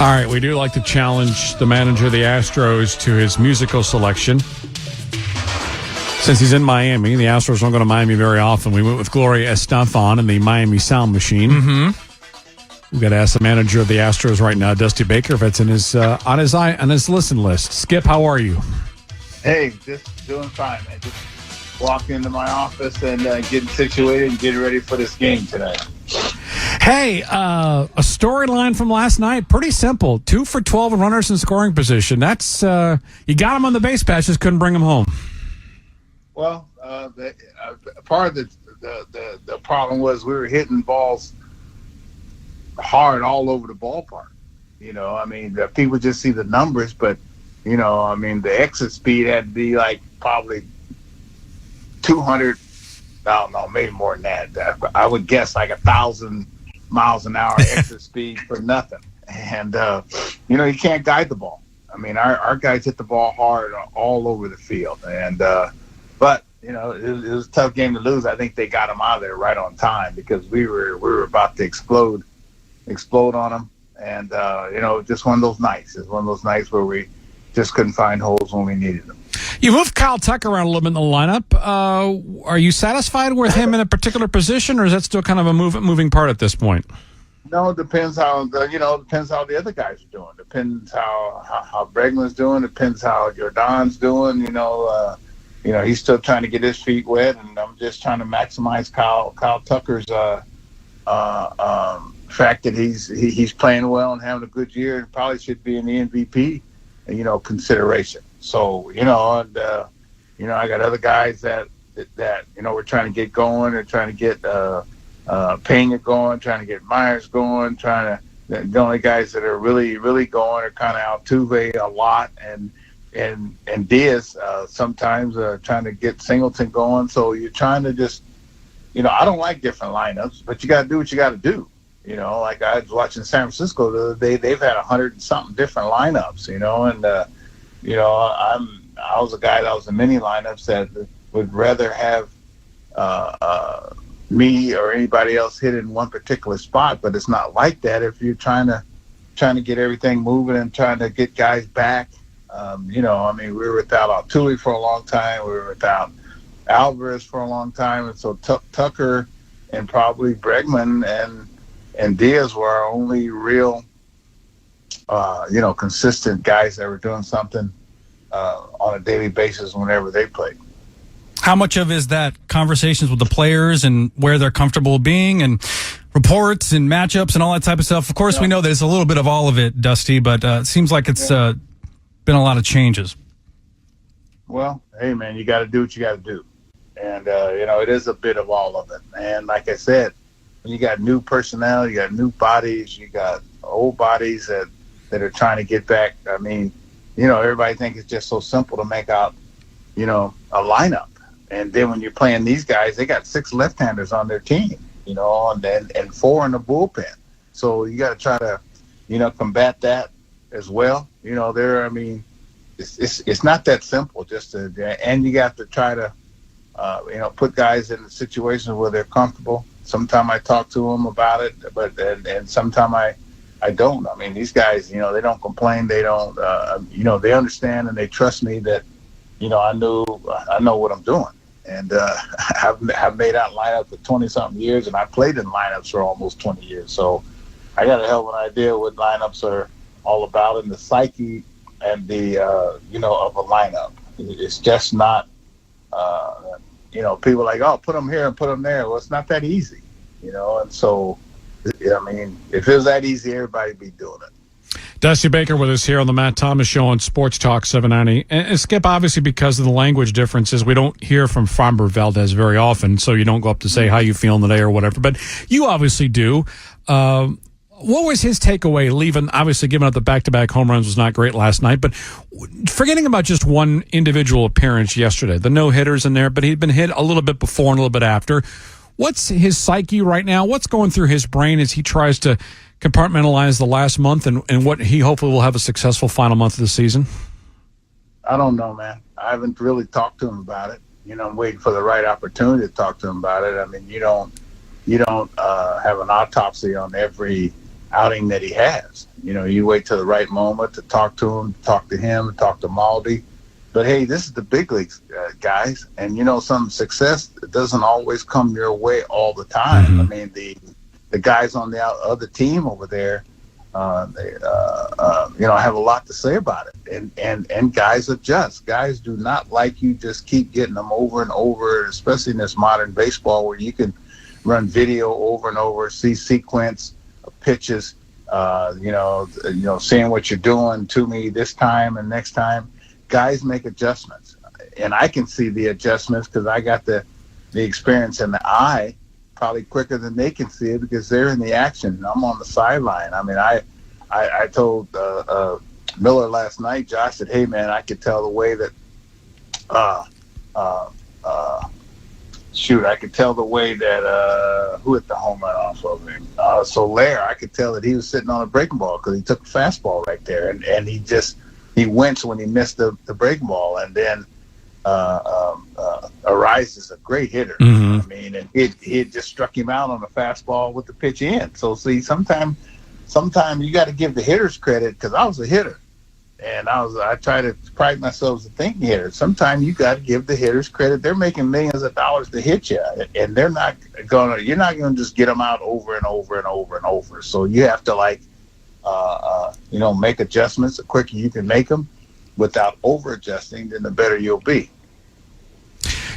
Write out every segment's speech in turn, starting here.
All right, we do like to challenge the manager of the Astros to his musical selection. Since he's in Miami, the Astros don't go to Miami very often. We went with Gloria Estefan and the Miami Sound Machine. Mm-hmm. We've got to ask the manager of the Astros right now, Dusty Baker, if it's in his on his listen list. Skip, how are you? Hey, just doing fine, man. Just walking into my office and getting situated and getting ready for this game tonight. Hey, a storyline from last night, pretty simple. 2 for 12 runners in scoring position. That's you got them on the base pass, just couldn't bring them home. Well, part of the problem was we were hitting balls hard all over the ballpark. You know, I mean, people just see the numbers, but, you know, I mean, the exit speed had to be like probably 200, I don't know, maybe more than that. I would guess like 1,000 miles an hour exit speed for nothing. And, you know, you can't guide the ball. I mean, our guys hit the ball hard all over the field. And, but, you know, it was a tough game to lose. I think they got them out of there right on time because we were about to explode on them. And, you know, just one of those nights. It's one of those nights where we just couldn't find holes when we needed them. You moved Kyle Tucker around a little bit in the lineup. Are you satisfied with him in a particular position, or is that still kind of a moving part at this point? No, it depends how the other guys are doing. Depends how Bregman's doing. Depends how Jordan's doing. You know, he's still trying to get his feet wet, and I'm just trying to maximize Kyle Tucker's fact that he's playing well and having a good year, and probably should be in the MVP, consideration. So, and I got other guys that we're trying to get going. They're trying to get Pena going, trying to get Myers going, the only guys that are really, really going are kind of Altuve a lot and Diaz sometimes trying to get Singleton going. So you're trying to just, I don't like different lineups, but you got to do what you got to do. Like I was watching San Francisco the other day, they've had 100 and something different lineups, and I was a guy that was in many lineups that would rather have me or anybody else hit in one particular spot, but it's not like that if you're trying to get everything moving and trying to get guys back. We were without Altuve for a long time. We were without Alvarez for a long time, and so Tucker and probably Bregman and Diaz were our only real, consistent guys that were doing something on a daily basis whenever they played. How much of is that conversations with the players and where they're comfortable being and reports and matchups and all that type of stuff? Of course, we know that it's a little bit of all of it, Dusty, but it seems like it's been a lot of changes. Well, hey, man, you got to do what you got to do. And, it is a bit of all of it. And like I said, when you got new personnel, you got new bodies, you got old bodies that are trying to get back. I mean, everybody thinks it's just so simple to make out, a lineup. And then when you're playing these guys, they got 6 left-handers on their team, and 4 in the bullpen. So you got to try to, combat that as well. It's not that simple and you got to try to, put guys in situations where they're comfortable. Sometimes I talk to them about it, but and sometimes I don't. I mean, these guys, they don't complain. They don't, they understand and they trust me that, I know what I'm doing. And I've made out lineups for 20-something years, and I played in lineups for almost 20 years. So I got a hell of an idea what lineups are all about and the psyche and the, of a lineup. It's just not, people are like, oh, put them here and put them there. Well, it's not that easy, and so, if it was that easy, everybody'd be doing it. Dusty Baker with us here on the Matt Thomas Show on Sports Talk 790. And Skip, obviously, because of the language differences, we don't hear from Framber Valdez very often, so you don't go up to say how you feeling today or whatever. But you obviously do. What was his takeaway leaving? Obviously, giving up the back-to-back home runs was not great last night, but forgetting about just one individual appearance yesterday, the no-hitters in there, but he'd been hit a little bit before and a little bit after. What's his psyche right now? What's going through his brain as he tries to compartmentalize the last month and what he hopefully will have a successful final month of the season? I don't know, man. I haven't really talked to him about it. I'm waiting for the right opportunity to talk to him about it. I mean, you don't have an autopsy on every outing that he has. You know, you wait till the right moment to talk to him, talk to Maldi. But hey, this is the big leagues, guys, and you know, some success doesn't always come your way all the time. Mm-hmm. I mean, the guys on the other team over there, they have a lot to say about it, and guys adjust. Guys do not like you just keep getting them over and over, especially in this modern baseball where you can run video over and over, see sequence of pitches, seeing what you're doing to me this time and next time. Guys make adjustments, and I can see the adjustments because I got the experience in the eye probably quicker than they can see it because they're in the action and I'm on the sideline. I mean, I told Miller last night, Josh, said, hey, man, I could tell the way that I could tell the way that who hit the home run off of him? Soler, I could tell that he was sitting on a breaking ball because he took a fastball right there, and he winced when he missed the breaking ball, and then Arias is a great hitter. Mm-hmm. I mean, and he just struck him out on a fastball with the pitch in. So, see, sometimes you got to give the hitters credit because I was a hitter, and I try to pride myself as a thinking hitter. Sometimes you got to give the hitters credit. They're making millions of dollars to hit you, and you're not gonna just get them out over and over and over and over. So you have to make adjustments. The quicker you can make them without over adjusting, then the better you'll be.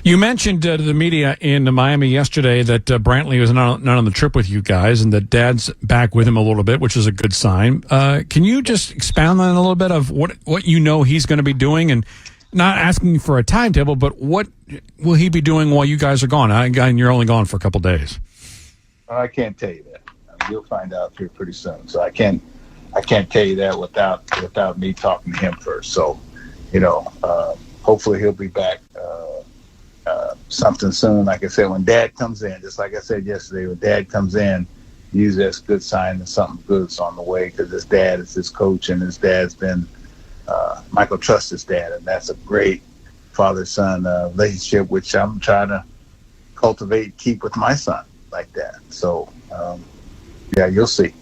You mentioned to the media in Miami yesterday that Brantley was not on the trip with you guys and that Dad's back with him a little bit, which is a good sign. Can you just expound on a little bit of what you know he's going to be doing, and not asking for a timetable, but what will he be doing while you guys are gone? And you're only gone for a couple days. I can't tell you that. You'll find out here pretty soon. So I can't tell you that without me talking to him first. So, hopefully he'll be back something soon. Like I said, when Dad comes in, just like I said yesterday, when Dad comes in, use that as a good sign that something good's on the way because his dad is his coach and his dad's been Michael trusts his dad, and that's a great father-son relationship, which I'm trying to cultivate, keep with my son like that. So, you'll see.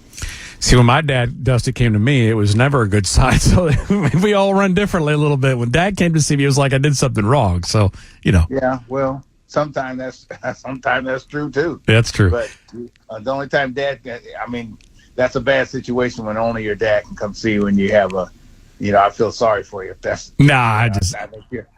See, when my dad, Dusty, came to me, it was never a good sign. So we all run differently a little bit. When Dad came to see me, it was like I did something wrong. So, Yeah, well, sometimes that's true, too. That's true. But the only time that's a bad situation when only your dad can come see you and you have I feel sorry for you if that's... Nah,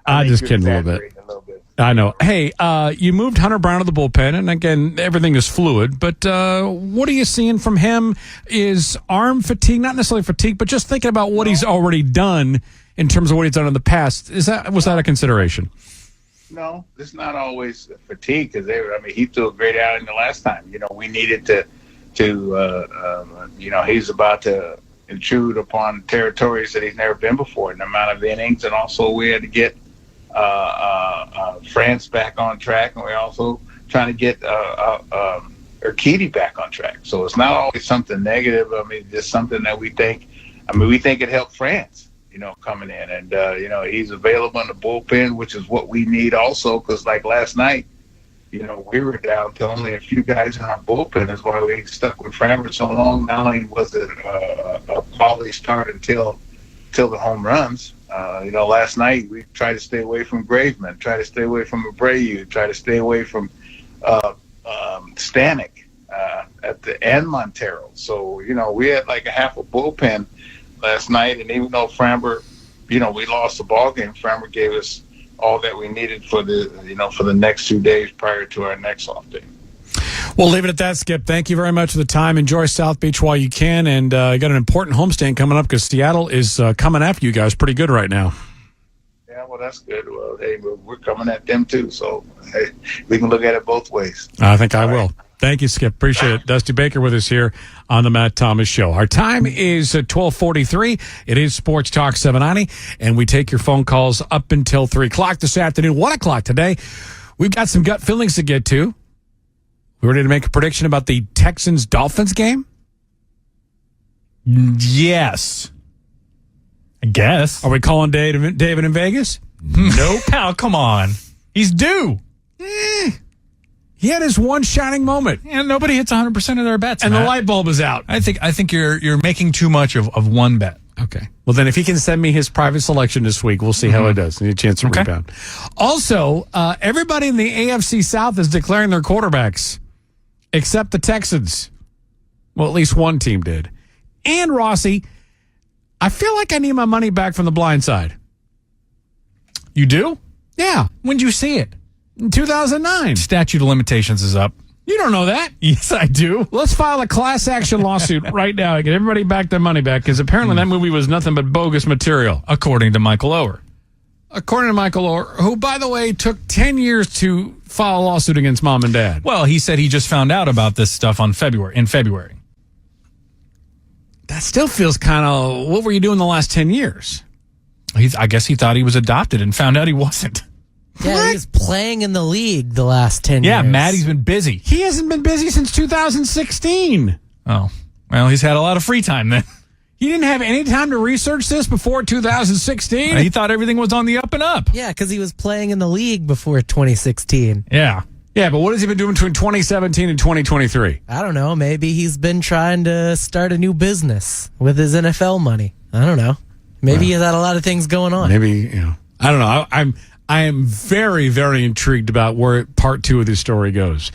I just kidding a little bit. I know. Hey, you moved Hunter Brown to the bullpen, and again, everything is fluid, but what are you seeing from him? Is arm fatigue, not necessarily fatigue, but just thinking about what he's already done in terms of what he's done in the past, was that a consideration? No, it's not always fatigue, because he threw a great outing the last time. We needed to he's about to intrude upon territories that he's never been before in the amount of innings, and also we had to get France back on track, and we're also trying to get Urquidy back on track. So it's not always something negative. Just something that we think it helped France, coming in, and he's available in the bullpen, which is what we need also, because like last night, we were down to only a few guys in our bullpen. That's why we stuck with Framber so long. Not only was it a quality start until the home runs. Last night we tried to stay away from Graveman, try to stay away from Abreu, try to stay away from Stanek at the end Montero. So, we had like a half a bullpen last night, and even though Framber, we lost the ball game, Framber gave us all that we needed for the next 2 days prior to our next off day. We'll leave it at that, Skip. Thank you very much for the time. Enjoy South Beach while you can, and you got an important homestand coming up because Seattle is coming after you guys pretty good right now. Yeah, well, that's good. Well, hey, we're coming at them too, so hey, we can look at it both ways. I think I will. Thank you, Skip. Appreciate it. Dusty Baker with us here on the Matt Thomas Show. Our time is 12:43. It is Sports Talk 790, and we take your phone calls up until 3 o'clock this afternoon, 1 o'clock today. We've got some gut feelings to get to. We ready to make a prediction about the Texans-Dolphins game? Yes. I guess. Are we calling David in Vegas? Nope. Pal, come on. He's due. He had his one shining moment. And nobody hits 100% of their bets, And Matt. the light bulb is out. I think you're making too much of one bet. Okay. Well, then if he can send me his private selection this week, we'll see how it does. Need a chance to rebound. Also, everybody in the AFC South is declaring their quarterbacks, except the Texans. Well, at least one team did. And, Rossi, I feel like I need my money back from the blind side. You do? Yeah. When'd you see it? In 2009. Statute of limitations is up. You don't know that. Yes, I do. Let's file a class action lawsuit right now and get everybody back their money back, because apparently that movie was nothing but bogus material. According to Michael Oher. According to Michael Orr, who, by the way, took 10 years to file a lawsuit against mom and dad. Well, he said he just found out about this stuff in February. That still feels kind of, what were you doing the last 10 years? I guess he thought he was adopted and found out he wasn't. Yeah, he was playing in the league the last 10 years. Yeah, Maddie's been busy. He hasn't been busy since 2016. Oh, well, he's had a lot of free time then. He didn't have any time to research this before 2016? He thought everything was on the up and up. Yeah, because he was playing in the league before 2016. Yeah. Yeah, but what has he been doing between 2017 and 2023? I don't know. Maybe he's been trying to start a new business with his NFL money. I don't know. Maybe he's had a lot of things going on. Maybe, I don't know. I am very, very intrigued about where part 2 of this story goes.